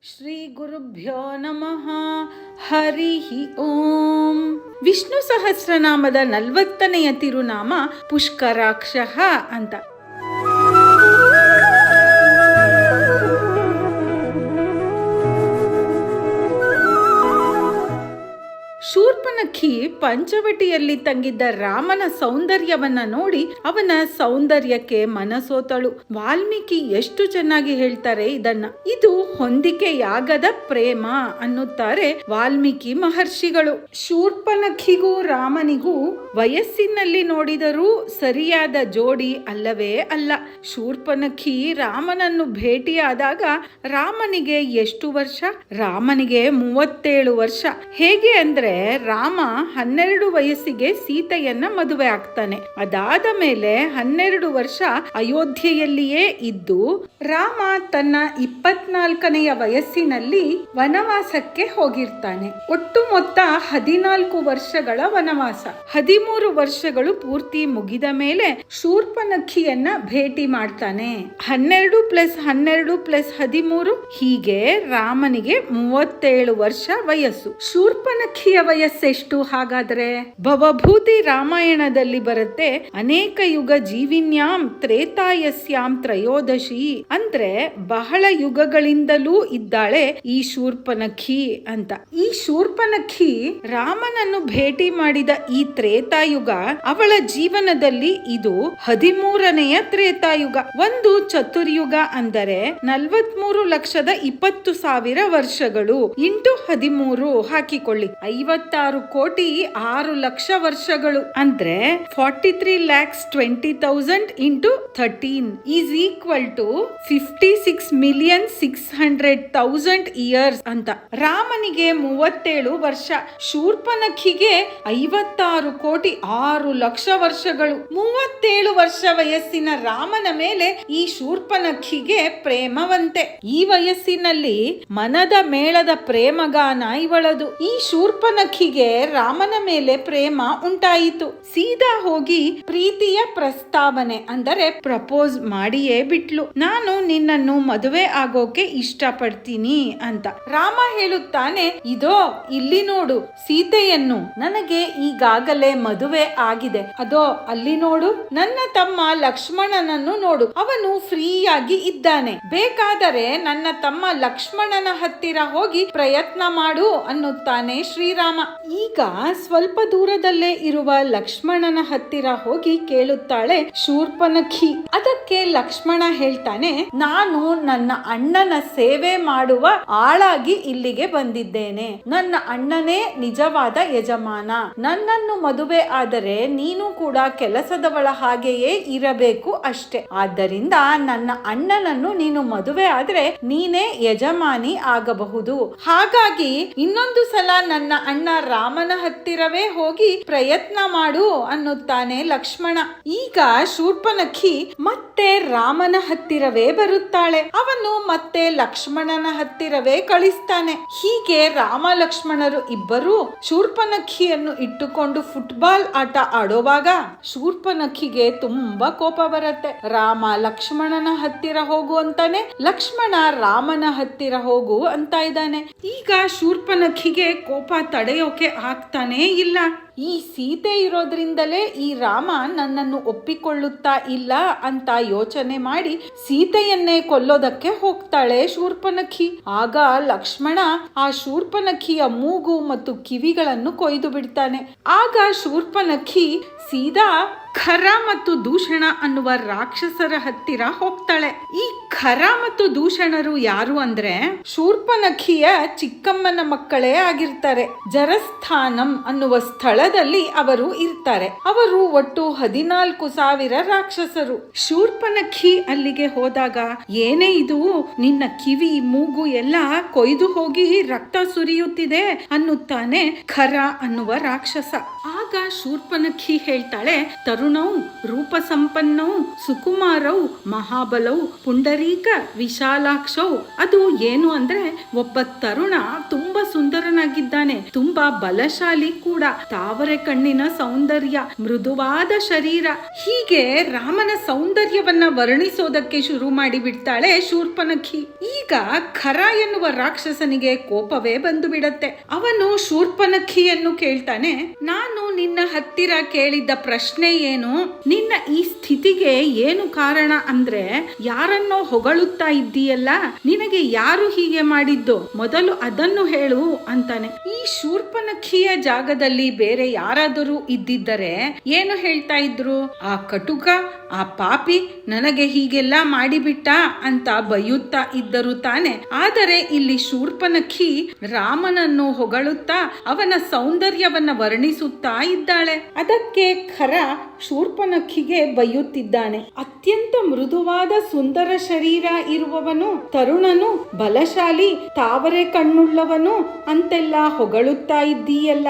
ಶ್ರೀ ಗುರುಭ್ಯೋ ನಮಃ. ಹರಿ ಓಂ. ವಿಷ್ಣು ಸಹಸ್ರನಾಮದ 40ನೆಯ ತಿರುನಾಮ ಪುಷ್ಕರಾಕ್ಷ ಅಂತ. ಶೂರ್ಪನಖಿ ಪಂಚವಟಿಯಲ್ಲಿ ತಂಗಿದ್ದ ರಾಮನ ಸೌಂದರ್ಯವನ್ನ ನೋಡಿ ಅವನ ಸೌಂದರ್ಯಕ್ಕೆ ಮನಸೋತಳು. ವಾಲ್ಮೀಕಿ ಎಷ್ಟು ಚೆನ್ನಾಗಿ ಹೇಳ್ತಾರೆ ಇದನ್ನ. ಇದು ಹೊಂದಿಕೆಯಾಗದ ಪ್ರೇಮ ಅನ್ನುತ್ತಾರೆ ವಾಲ್ಮೀಕಿ ಮಹರ್ಷಿಗಳು. ಶೂರ್ಪನಖಿಗೂ ರಾಮನಿಗೂ ವಯಸ್ಸಿನಲ್ಲಿ ನೋಡಿದರೂ ಸರಿಯಾದ ಜೋಡಿ ಅಲ್ಲವೇ ಅಲ್ಲ. ಶೂರ್ಪನಖಿ ರಾಮನನ್ನು ಭೇಟಿಯಾದಾಗ ರಾಮನಿಗೆ ಎಷ್ಟು ವರ್ಷ? ರಾಮನಿಗೆ 37 ವರ್ಷ. ಹೇಗೆ ಅಂದ್ರೆ ರಾಮ 12 ವಯಸ್ಸಿಗೆ ಸೀತೆಯನ್ನ ಮದುವೆ ಆಗ್ತಾನೆ. ಅದಾದ ಮೇಲೆ 12 ವರ್ಷ ಅಯೋಧ್ಯೆಯಲ್ಲಿಯೇ ಇದ್ದು ರಾಮ ತನ್ನ 24ನೆಯ ವಯಸ್ಸಿನಲ್ಲಿ ವನವಾಸಕ್ಕೆ ಹೋಗಿರ್ತಾನೆ. ಒಟ್ಟು ಮೊತ್ತ 14 ವರ್ಷಗಳ ವನವಾಸ. 13 ವರ್ಷಗಳು ಪೂರ್ತಿ ಮುಗಿದ ಮೇಲೆ ಶೂರ್ಪನಖಿಯನ್ನ ಭೇಟಿ ಮಾಡ್ತಾನೆ. 12 + 12 + 13 ಹೀಗೆ ರಾಮನಿಗೆ 37 ವರ್ಷ ವಯಸ್ಸು. ಶೂರ್ಪನಖಿಯ ವಯಸ್ಸೆಷ್ಟು ಹಾಗಾದ್ರೆ? ಭವಭೂತಿ ರಾಮಾಯಣದಲ್ಲಿ ಬರುತ್ತೆ, ಅನೇಕ ಯುಗ ಜೀವಿನ್ಯಾಂ ತ್ರೇತಾಯಸ್ಯಾಂ ತ್ರಯೋದಶಿ. ಅಂದ್ರೆ ಬಹಳ ಯುಗಗಳಿಂದಲೂ ಇದ್ದಾಳೆ ಈ ಶೂರ್ಪನಖಿ ಅಂತ. ಈ ಶೂರ್ಪನಖಿ ರಾಮನನ್ನು ಭೇಟಿ ಮಾಡಿದ ಈ ತ್ರೇತಾಯುಗ ಅವಳ ಜೀವನದಲ್ಲಿ ಇದು 13ನೆಯ ತ್ರೇತಾಯುಗ. ಒಂದು ಚತುರ್ಯುಗ ಅಂದರೆ 43,20,000 ವರ್ಷಗಳು ಇಂಟು 13 ಹಾಕಿಕೊಳ್ಳಿ, 56,06,00,000 ವರ್ಷಗಳು. ಅಂದ್ರೆ 43,20,000 into 13 is equal to 56,600,000 years ಅಂತ. ರಾಮನಿಗೆ 37 ವರ್ಷ, ಶೂರ್ಪನಖಿಗೆ 56,06,00,000 ವರ್ಷಗಳು. 37 ವರ್ಷ ವಯಸ್ಸಿನ ರಾಮನ ಮೇಲೆ ಈ ಶೂರ್ಪನಖಿಗೆ ಪ್ರೇಮವಂತೆ. ಈ ವಯಸ್ಸಿನಲ್ಲಿ ಮನದ ಮೇಳದ ಪ್ರೇಮಗಾನ ಇವಳದು. ಈ ಶೂರ್ಪನಖಿಗೆ ರಾಮನ ಮೇಲೆ ಪ್ರೇಮ ಉಂಟಾಯಿತು. ಸೀದಾ ಹೋಗಿ ಪ್ರೀತಿಯ ಪ್ರಸ್ತಾವನೆ ಅಂದರೆ ಪ್ರಪೋಸ್ ಮಾಡಿಯೇ ಬಿಟ್ಲು. ನಾನು ನಿನ್ನನ್ನು ಮದುವೆ ಆಗೋಕೆ ಇಷ್ಟಪಡ್ತೀನಿ ಅಂತ. ರಾಮ ಹೇಳುತ್ತಾನೆ, ಇದೋ ಇಲ್ಲಿ ನೋಡು ಸೀತೆಯನ್ನು, ನನಗೆ ಈಗಾಗಲೇ ಮದುವೆ ಆಗಿದೆ. ಅದೋ ಅಲ್ಲಿ ನೋಡು ನನ್ನ ತಮ್ಮ ಲಕ್ಷ್ಮಣನನ್ನು ನೋಡು, ಅವನು ಫ್ರೀಯಾಗಿ ಇದ್ದಾನೆ. ಬೇಕಾದರೆ ನನ್ನ ತಮ್ಮ ಲಕ್ಷ್ಮಣನ ಹತ್ತಿರ ಹೋಗಿ ಪ್ರಯತ್ನ ಮಾಡು ಅನ್ನುತ್ತಾನೆ ಶ್ರೀರಾಮ. ಈಗ ಸ್ವಲ್ಪ ದೂರದಲ್ಲೇ ಇರುವ ಲಕ್ಷ್ಮಣನ ಹತ್ತಿರ ಹೋಗಿ ಕೇಳುತ್ತಾಳೆ ಶೂರ್ಪನಖಿ. ಅದಕ್ಕೆ ಲಕ್ಷ್ಮಣ ಹೇಳ್ತಾನೆ, ನಾನು ನನ್ನ ಅಣ್ಣನ ಸೇವೆ ಮಾಡುವ ಆಳಾಗಿ ಇಲ್ಲಿಗೆ ಬಂದಿದ್ದೇನೆ. ನನ್ನ ಅಣ್ಣನೇ ನಿಜವಾದ ಯಜಮಾನ. ನನ್ನನ್ನು ಮದುವೆ ಆದರೆ ನೀನು ಕೂಡ ಕೆಲಸದವಳ ಹಾಗೆಯೇ ಇರಬೇಕು ಅಷ್ಟೇ. ಆದ್ದರಿಂದ ನನ್ನ ಅಣ್ಣನನ್ನು ನೀನು ಮದುವೆ ಆದ್ರೆ ನೀನೇ ಯಜಮಾನಿ ಆಗಬಹುದು. ಹಾಗಾಗಿ ಇನ್ನೊಂದು ಸಲ ನನ್ನ ಅಣ್ಣ ರಾಮನ ಹತ್ತಿರವೇ ಹೋಗಿ ಪ್ರಯತ್ನ ಮಾಡು ಅನ್ನುತ್ತಾನೆ ಲಕ್ಷ್ಮಣ. ಈಗ ಶೂರ್ಪನಖಿ ಮತ್ತೆ ರಾಮನ ಹತ್ತಿರವೇ ಬರುತ್ತಾಳೆ. ಅವನು ಮತ್ತೆ ಲಕ್ಷ್ಮಣನ ಹತ್ತಿರವೇ ಕಳಿಸ್ತಾನೆ. ಹೀಗೆ ರಾಮ ಲಕ್ಷ್ಮಣರು ಇಬ್ಬರು ಶೂರ್ಪನಖಿಯನ್ನು ಇಟ್ಟುಕೊಂಡು ಫುಟ್ಬಾಲ್ ಆಟ ಆಡೋವಾಗ ಶೂರ್ಪನಖಿಗೆ ತುಂಬಾ ಕೋಪ ಬರುತ್ತೆ. ರಾಮ ಲಕ್ಷ್ಮಣನ ಹತ್ತಿರ ಹೋಗು ಅಂತಾನೆ, ಲಕ್ಷ್ಮಣ ರಾಮನ ಹತ್ತಿರ ಹೋಗು ಅಂತ ಇದ್ದಾನೆ. ಈಗ ಶೂರ್ಪನಖಿಗೆ ಕೋಪ ತಡೆಯೋಕೆ ಆಗ್ತಾನೇ ಇಲ್ಲ. ಈ ಸೀತೆ ಇರೋದ್ರಿಂದಲೇ ಈ ರಾಮ ನನ್ನನ್ನು ಒಪ್ಪಿಕೊಳ್ಳುತ್ತಾ ಇಲ್ಲ ಅಂತ ಯೋಚನೆ ಮಾಡಿ ಸೀತೆಯನ್ನೇ ಕೊಲ್ಲೋದಕ್ಕೆ ಹೋಗ್ತಾಳೆ ಶೂರ್ಪನಖಿ. ಆಗ ಲಕ್ಷ್ಮಣ ಆ ಶೂರ್ಪನಖಿಯ ಮೂಗು ಮತ್ತು ಕಿವಿಗಳನ್ನು ಕೊಯ್ದು ಬಿಡ್ತಾನೆ. ಆಗ ಶೂರ್ಪನಖಿ ಸೀದಾ ಖರ ಮತ್ತು ದೂಷಣ ಅನ್ನುವ ರಾಕ್ಷಸರ ಹತ್ತಿರ ಹೋಗ್ತಾಳೆ. ಈ ಖರ ಮತ್ತು ದೂಷಣರು ಯಾರು ಅಂದ್ರೆ ಶೂರ್ಪನಖಿಯ ಚಿಕ್ಕಮ್ಮನ ಮಕ್ಕಳೇ ಆಗಿರ್ತಾರೆ. ಜರಸ್ಥಾನಂ ಅನ್ನುವ ಸ್ಥಳದಲ್ಲಿ ಅವರು ಇರ್ತಾರೆ. ಅವರು ಒಟ್ಟು 14,000 ರಾಕ್ಷಸರು. ಶೂರ್ಪನಖಿ ಅಲ್ಲಿಗೆ ಹೋದಾಗ, ಏನೇ ಇದು, ನಿನ್ನ ಕಿವಿ ಮೂಗು ಎಲ್ಲ ಕೊಯ್ದು ಹೋಗಿ ರಕ್ತ ಸುರಿಯುತ್ತಿದೆ ಅನ್ನುತ್ತಾನೆ ಖರ ಅನ್ನುವ ರಾಕ್ಷಸ. ಆಗ ಶೂರ್ಪನಖಿ ಹೇಳ್ತಾಳೆ, ತರುಣೌ ರೂಪ ಸಂಪನ್ನೌ ಸುಕುಮಾರೌ ಮಹಾಬಲೌ ಪುಂಡರೀಕ ವಿಶಾಲಾಕ್ಷೌ. ಅದು ಏನು ಅಂದ್ರೆ ಒಬ್ಬ ತರುಣ ತುಂಬಾ ಸುಂದರನಾಗಿದ್ದಾನೆ, ತುಂಬಾ ಬಲಶಾಲಿ ಕೂಡ, ತಾವರೆ ಕಣ್ಣಿನ ಸೌಂದರ್ಯ, ಮೃದುವಾದ ಶರೀರ. ಹೀಗೆ ರಾಮನ ಸೌಂದರ್ಯವನ್ನ ವರ್ಣಿಸೋದಕ್ಕೆ ಶುರು ಮಾಡಿ ಬಿಡ್ತಾಳೆ ಶೂರ್ಪನಖಿ. ಈಗ ಖರ ಎನ್ನುವ ರಾಕ್ಷಸನಿಗೆ ಕೋಪವೇ ಬಂದು ಬಿಡತ್ತೆ. ಅವನು ಶೂರ್ಪನಖಿಯನ್ನು ಕೇಳ್ತಾನೆ, ನಾನು ನಿನ್ನ ಹತ್ತಿರ ಕೇಳಿದ್ದ ಪ್ರಶ್ನೆ ಏನು? ನಿನ್ನ ಈ ಸ್ಥಿತಿಗೆ ಏನು ಕಾರಣ ಅಂದ್ರೆ ಯಾರನ್ನೋ ಹೊಗಳುತ್ತಾ ಇದ್ದೀಯಲ್ಲ, ನಿನಗೆ ಯಾರು ಹೀಗೆ ಮಾಡಿದ್ದು? ಮೊದಲು ಅದನ್ನು ಹೇಳು ಅಂತಾನೆ. ಈ ಶೂರ್ಪನಖಿಯ ಜಾಗದಲ್ಲಿ ಬೇರೆ ಯಾರಾದರೂ ಇದ್ದಿದ್ದರೆ ಏನು ಹೇಳ್ತಾ ಇದ್ರು? ಆ ಕಟುಕ, ಆ ಪಾಪಿ ನನಗೆ ಹೀಗೆಲ್ಲ ಮಾಡಿಬಿಟ್ಟ ಅಂತ ಬೈಯುತ್ತಾ ಇದ್ದರು ತಾನೆ. ಆದರೆ ಇಲ್ಲಿ ಶೂರ್ಪನಖಿ ರಾಮನನ್ನು ಹೊಗಳುತ್ತಾ ಅವನ ಸೌಂದರ್ಯವನ್ನ ವರ್ಣಿಸುತ್ತಾ ಇದ್ದಾಳೆ. ಅದಕ್ಕೆ ಖರ ಶೂರ್ಪನಖಿಗೆ ಬೈಯುತ್ತಿದ್ದಾನೆ. ಅತ್ಯಂತ ಮೃದುವಾದ ಸುಂದರ ಶರೀರ ಇರುವವನು, ತರುಣನು, ಬಲಶಾಲಿ, ತಾವರೆ ಕಣ್ಣುಳ್ಳವನು ಅಂತೆಲ್ಲ ಹೊಗಳುತ್ತಾ ಇದ್ದೀಯಲ್ಲ,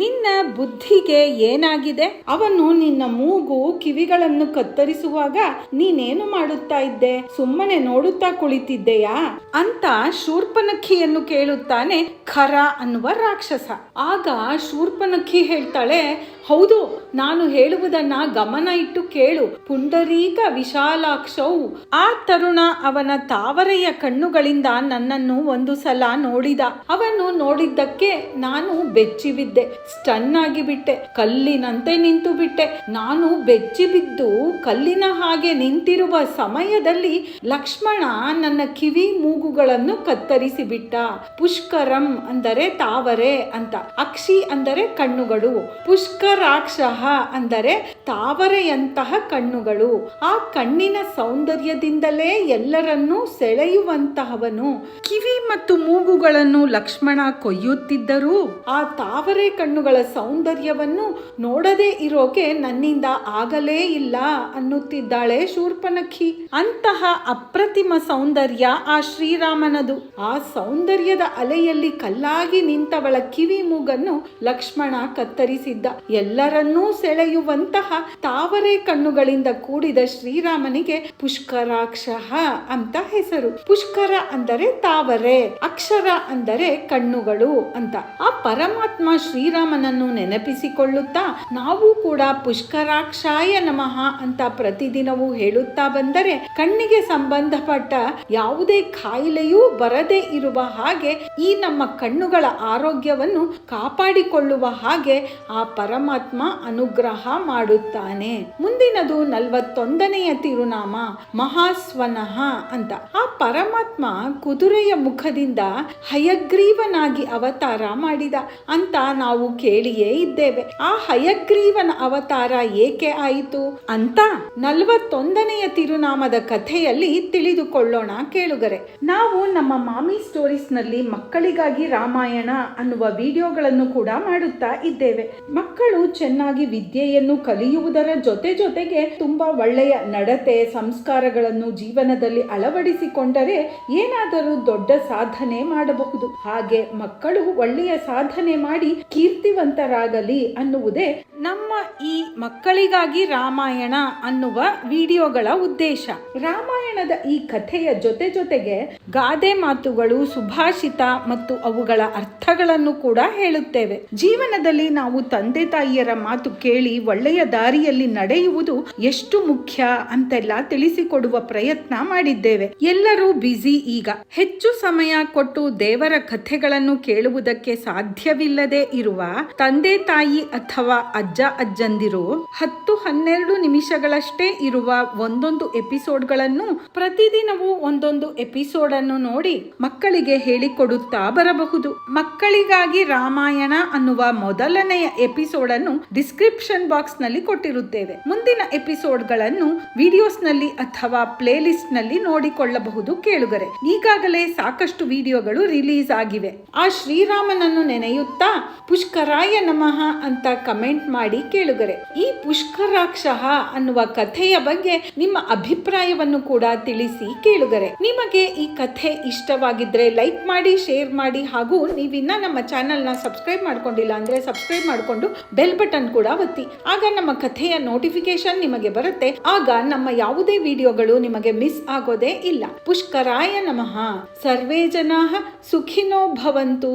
ನಿನ್ನ ಬುದ್ಧಿಗೆ ಏನಾಗಿದೆ? ಅವನು ನಿನ್ನ ಮೂಗು, ಕಿವಿಗಳನ್ನು ಕತ್ತರಿಸುವಾಗ ನೀನೇನು ಮಾಡುತ್ತಾ ಇದ್ದೆ? ಸುಮ್ಮನೆ ನೋಡುತ್ತಾ ಕುಳಿತಿದ್ದೆಯಾ ಅಂತ ಶೂರ್ಪನಖಿಯನ್ನು ಕೇಳುತ್ತಾನೆ ಖರ ಅನ್ನುವ ರಾಕ್ಷಸ. ಆಗ ಶೂರ್ಪನಖಿ ಹೇಳ್ತಾಳೆ, ಹೌದು, ನಾನು ಹೇಳುವುದನ್ನ ಗಮನ ಇಟ್ಟು ಕೇಳು. ಪುಂಡರೀಕ ವಿಶಾಲಾಕ್ಷವು, ಆ ತರುಣ ಅವನ ತಾವರೆಯ ಕಣ್ಣುಗಳಿಂದ ನನ್ನನ್ನು ಒಂದು ಸಲ ನೋಡಿದ. ಅವನು ನೋಡಿದ್ದಕ್ಕೆ ನಾನು ಬೆಚ್ಚಿ ಬಿದ್ದೆ, ಸ್ಟನ್ ಆಗಿ ಬಿಟ್ಟೆ, ಕಲ್ಲಿನಂತೆ ನಿಂತು ಬಿಟ್ಟೆ. ನಾನು ಬೆಚ್ಚಿ ಬಿದ್ದು ಕಲ್ಲಿನ ಹಾಗೆ ನಿಂತಿರುವ ಸಮಯದಲ್ಲಿ ಲಕ್ಷ್ಮಣ ನನ್ನ ಕಿವಿ ಮೂಗುಗಳನ್ನು ಕತ್ತರಿಸಿ ಬಿಟ್ಟ. ಪುಷ್ಕರಂ ಅಂದರೆ ತಾವರೆ ಅಂತ, ಅಕ್ಷಿ ಅಂದರೆ ಕಣ್ಣುಗಳು, ಪುಷ್ಕರಾಕ್ಷಃ ಅಂದರೆ ತಾವರೆಯಂತಹ ಕಣ್ಣುಗಳು. ಆ ಕಣ್ಣಿನ ಸೌಂದರ್ಯದಿಂದಲೇ ಎಲ್ಲರನ್ನೂ ಸೆಳೆಯುವಂತಹವನು. ಕಿವಿ ಮತ್ತು ಮೂಗುಗಳನ್ನು ಲಕ್ಷ್ಮಣ ಕೊಯ್ಯುತ್ತಿದ್ದರೂ ಆ ತಾವರೆ ಕಣ್ಣುಗಳ ಸೌಂದರ್ಯವನ್ನು ನೋಡದೇ ಇರೋಕೆ ನನ್ನಿಂದ ಆಗಲೇ ಇಲ್ಲ ಅನ್ನುತ್ತಿದ್ದಾಳೆ ಶೂರ್ಪನಖಿ. ಅಂತಹ ಅಪ್ರತಿಮ ಸೌಂದರ್ಯ ಆ ಶ್ರೀರಾಮನದು. ಆ ಸೌಂದರ್ಯದ ಅಲೆಯಲ್ಲಿ ಕಲ್ಲಾಗಿ ನಿಂತವಳ ಕಿವಿ ಮೂಗನ್ನು ಲಕ್ಷ್ಮಣ ಕತ್ತರಿಸಿದ್ದ. ಎಲ್ಲರನ್ನೂ ಸೆಳೆಯುವಂತಹ ತಾವರೆ ಕಣ್ಣುಗಳಿಂದ ಕೂಡಿದ ಶ್ರೀರಾಮನಿಗೆ ಪುಷ್ಕರಾಕ್ಷಃ ಅಂತ ಹೆಸರು. ಪುಷ್ಕರ ಅಂದರೆ ತಾವರೆ, ಅಕ್ಷರ ಅಂದರೆ ಕಣ್ಣುಗಳು ಅಂತ. ಆ ಪರಮಾತ್ಮ ಶ್ರೀರಾಮನನ್ನು ನೆನಪಿಸಿಕೊಳ್ಳುತ್ತಾ ನಾವು ಕೂಡ ಪುಷ್ಕರಾಕ್ಷಾಯ ನಮಃ ಅಂತ ಪ್ರತಿದಿನವೂ ಹೇಳುತ್ತಾ ಬಂದರೆ ಕಣ್ಣಿಗೆ ಸಂಬಂಧಪಟ್ಟ ಯಾವುದೇ ಕಾಯಿಲೆಯೂ ಬರದೇ ಇರುವ ಹಾಗೆ, ಈ ನಮ್ಮ ಕಣ್ಣುಗಳ ಆರೋಗ್ಯವನ್ನು ಕಾಪಾಡಿಕೊಳ್ಳುವ ಹಾಗೆ ಆ ಪರಮಾತ್ಮ ಅನುಗ್ರಹ ಮಾಡುತ್ತಾನೆ. ಮುಂದಿನದು 41ನೆಯ ತಿರುನಾಮ ಮಹಾಸ್ವನಃ ಅಂತ. ಆ ಪರಮಾತ್ಮ ಕುದುರೆಯ ಮುಖದಿಂದ ಹಯಗ್ರೀವನಾಗಿ ಅವತಾರ ಮಾಡಿದ ಅಂತ ನಾವು ಕೇಳಿಯೇ ಇದ್ದೇವೆ. ಆ ಹಯಗ್ರೀವನ ಅವತಾರ ಏಕೆ ಆಯಿತು ಅಂತ 41ನೆಯ ತಿರುನಾಮದ ಕಥೆಯಲ್ಲಿ ತಿಳಿದುಕೊಳ್ಳೋಣ ಕೇಳುಗರೆ. ನಾವು ನಮ್ಮ ಮಾಮಿ ಸ್ಟೋರೀಸ್ ನಲ್ಲಿ ಮಕ್ಕಳಿಗಾಗಿ ರಾಮಾಯಣ ಅನ್ನುವ ವಿಡಿಯೋಗಳನ್ನು ಕೂಡ ಮಾಡುತ್ತಾ ಇದ್ದೇವೆ. ಮಕ್ಕಳು ಚೆನ್ನಾಗಿ ವಿದ್ಯೆಯನ್ನು ಕಲಿಯುವುದರ ಜೊತೆಗೆ ತುಂಬಾ ಒಳ್ಳೆಯ ನಡತೆ, ಸಂಸ್ಕಾರಗಳನ್ನು ಜೀವನದಲ್ಲಿ ಅಳವಡಿಸಿಕೊಂಡರೆ ಏನಾದರೂ ದೊಡ್ಡ ಸಾಧನೆ ಮಾಡಬಹುದು. ಹಾಗೆ ಮಕ್ಕಳು ಒಳ್ಳೆಯ ಸಾಧನೆ ಮಾಡಿ ಕೀರ್ತಿವಂತರಾಗಲಿ ಅನ್ನುವುದೇ ನಮ್ಮ ಈ ಮಕ್ಕಳಿಗಾಗಿ ರಾಮಾಯಣ ಅನ್ನುವ ವಿಡಿಯೋಗಳ ಉದ್ದೇಶ. ರಾಮಾಯಣದ ಈ ಕಥೆಯ ಜೊತೆಗೆ ಗಾದೆ ಮಾತುಗಳು, ಸುಭಾಷಿತ ಮತ್ತು ಅವುಗಳ ಅರ್ಥಗಳನ್ನು ಕೂಡ ಹೇಳುತ್ತೇವೆ. ಜೀವನದಲ್ಲಿ ನಾವು ತಂದೆ ತಾಯಿಯರ ಮಾತು ಕೇಳಿ ಒಳ್ಳೆಯ ದಾರಿಯಲ್ಲಿ ನಡೆಯುವುದು ಎಷ್ಟು ಮುಖ್ಯ ಅಂತೆಲ್ಲ ತಿಳಿಸಿಕೊಡುವ ಪ್ರಯತ್ನ ಮಾಡಿದ್ದೇವೆ. ಎಲ್ಲರೂ ಬ್ಯುಸಿ. ಈಗ ಹೆಚ್ಚು ಸಮಯ ಕೊಟ್ಟು ದೇವರ ಕಥೆಗಳನ್ನು ಕೇಳುವುದಕ್ಕೆ ಸಾಧ್ಯವಿಲ್ಲದೆ ಇರುವ ತಂದೆ ತಾಯಿ ಅಥವಾ ಅಜ್ಜ ಅಜ್ಜಂದಿರು 10-12 ನಿಮಿಷಗಳಷ್ಟೇ ಇರುವ ಒಂದೊಂದು ಎಪಿಸೋಡ್ಗಳನ್ನು ಪ್ರತಿದಿನವೂ ಒಂದೊಂದು ಎಪಿಸೋಡ್ ಅನ್ನು ನೋಡಿ ಮಕ್ಕಳಿಗೆ ಹೇಳಿಕೊಡುತ್ತಾ ಬರಬಹುದು. ಮಕ್ಕಳಿಗಾಗಿ ರಾಮಾಯಣ ಅನ್ನುವ ಮೊದಲನೆಯ ಎಪಿಸೋಡ್ ಅನ್ನು ಡಿಸ್ಕ್ರಿಪ್ಷನ್ ಬಾಕ್ಸ್ ನಲ್ಲಿ ಕೊಟ್ಟಿರುತ್ತೇವೆ. ಮುಂದಿನ ಎಪಿಸೋಡ್ ಗಳನ್ನು ವಿಡಿಯೋಸ್ ನಲ್ಲಿ ಅಥವಾ ಪ್ಲೇ ಲಿಸ್ಟ್ ನಲ್ಲಿ ನೋಡಿಕೊಳ್ಳಬಹುದು ಕೇಳುಗರೆ. ಈಗಾಗಲೇ ಸಾಕಷ್ಟು ವಿಡಿಯೋಗಳು ರಿಲೀಸ್ ಆಗಿವೆ. ಆ ಶ್ರೀರಾಮನನ್ನು ನೆನೆಯುತ್ತಾ ಪುಷ್ಕರಾಯ ನಮಃ ಅಂತ ಕಮೆಂಟ್ ಮಾಡಿ ಕೇಳುಗರೆ. ಈ ಪುಷ್ಕರಾಕ್ಷಃ ಅನ್ನುವ ಕಥೆಯ ಬಗ್ಗೆ ನಿಮ್ಮ ಅಭಿಪ್ರಾಯವನ್ನು ಕೂಡ ತಿಳಿಸಿ ಕೇಳುಗರೆ. ನಿಮಗೆ ಈ ಕಥೆ ಇಷ್ಟವಾಗಿದ್ರೆ ಲೈಕ್ ಮಾಡಿ, ಶೇರ್ ಮಾಡಿ, ಹಾಗೂ ನೀವಿನ್ನ ನಮ್ಮ ಚಾನೆಲ್ ನ ಸಬ್ಸ್ಕ್ರೈಬ್ ಮಾಡ್ಕೊಂಡಿಲ್ಲ ಅಂದ್ರೆ ಸಬ್ಸ್ಕ್ರೈಬ್ ಮಾಡಿಕೊಂಡು ಬೆಲ್ ಬಟನ್ ಕೂಡ ಒತ್ತಿ. ಆಗ ನಮ್ಮ ಕಥೆಯ ನೋಟಿಫಿಕೇಶನ್ ನಿಮಗೆ ಬರುತ್ತೆ. ಆಗ ನಮ್ಮ ಯಾವುದೇ ವಿಡಿಯೋಗಳು ನಿಮಗೆ ಮಿಸ್ ಆಗೋದೇ ಇಲ್ಲ. ಪುಷ್ಕರಾಯ ನಮಃ. ಸರ್ವೇ ಜನಾಃ ಸುಖಿನೋ ಭವಂತು.